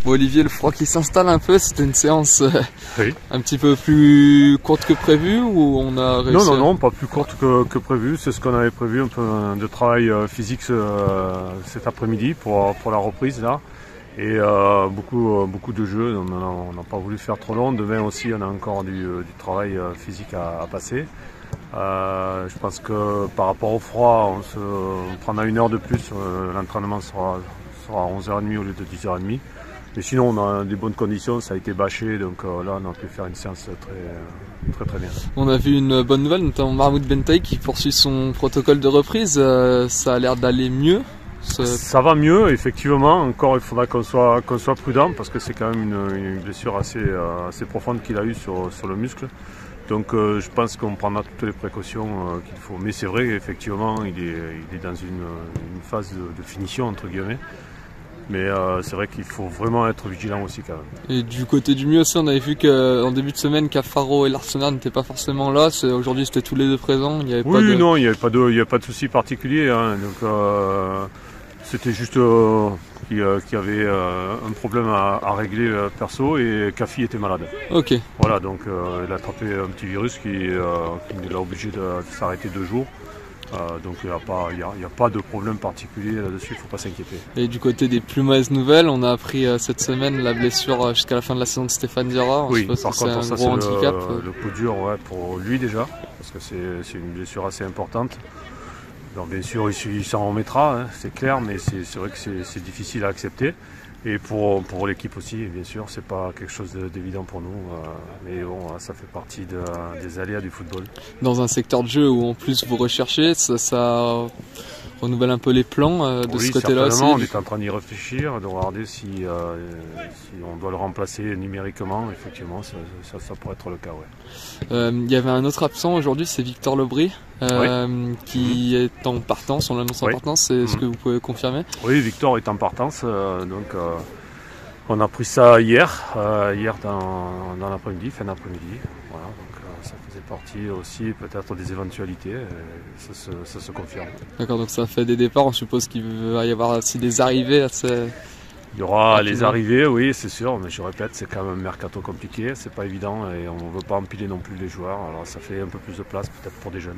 Bon Olivier, le froid qui s'installe un peu, c'était une séance Oui. un petit peu plus courte que prévu ou on a réussi Non, pas plus courte que prévu. C'est ce qu'on avait prévu, un peu de travail physique cet après-midi pour la reprise là. Et beaucoup de jeux, on n'a pas voulu faire trop long. Demain aussi, on a encore du travail physique à passer. Je pense que par rapport au froid, on prendra une heure de plus. L'entraînement sera à 11h30 au lieu de 10h30. Mais sinon, on a des bonnes conditions, ça a été bâché, donc là, on a pu faire une séance très bien. On a vu une bonne nouvelle, notamment Mahmoud Bentaï qui poursuit son protocole de reprise. Ça a l'air d'aller mieux. Ça va mieux, effectivement. Encore, il faudra qu'on soit prudent parce que c'est quand même une blessure assez profonde qu'il a eue sur le muscle. Donc, je pense qu'on prendra toutes les précautions qu'il faut. Mais c'est vrai, effectivement, il est dans une phase de finition, entre guillemets. Mais c'est vrai qu'il faut vraiment être vigilant aussi quand même. Et du côté du mieux aussi, on avait vu qu'en début de semaine, Cafaro et l'Arsenal n'étaient pas forcément là. Aujourd'hui, c'était tous les deux présents. Il n'y avait non, il n'y avait pas de souci particulier. Hein. Donc, c'était juste qu'il y avait un problème à régler perso et Kafi était malade. Ok. Voilà, donc il a attrapé un petit virus qui l'a obligé de s'arrêter 2 jours. Donc il n'y a pas de problème particulier là-dessus, il ne faut pas s'inquiéter. Et du côté des plus mauvaises nouvelles, on a appris cette semaine la blessure jusqu'à la fin de la saison de Stéphane Diarra. Oui, par contre, c'est un ça gros c'est handicap. le coup dur pour lui déjà, parce que c'est une blessure assez importante. Donc bien sûr, il s'en remettra, hein, c'est clair, mais c'est vrai que c'est difficile à accepter. Et pour l'équipe aussi, bien sûr, c'est pas quelque chose d'évident pour nous. Mais bon, ça fait partie des aléas du football. Dans un secteur de jeu où en plus vous recherchez, ça renouvelle un peu les plans de ce côté-là aussi. On est en train d'y réfléchir, de regarder si on doit le remplacer numériquement. Effectivement, ça pourrait être le cas. Ouais. Il y avait un autre absent aujourd'hui, c'est Victor Lebris, qui est en partance, on l'annonce en partance, c'est ce que vous pouvez confirmer? Oui, Victor est en partance, donc on a pris ça hier dans l'après-midi, fin d'après-midi. Voilà, donc ça faisait partie aussi peut-être des éventualités, ça se confirme. D'accord, donc ça fait des départs, on suppose qu'il va y avoir aussi des arrivées assez... Il y aura les arrivées, oui, c'est sûr, mais je répète, c'est quand même un mercato compliqué, c'est pas évident et on ne veut pas empiler non plus les joueurs, alors ça fait un peu plus de place peut-être pour des jeunes.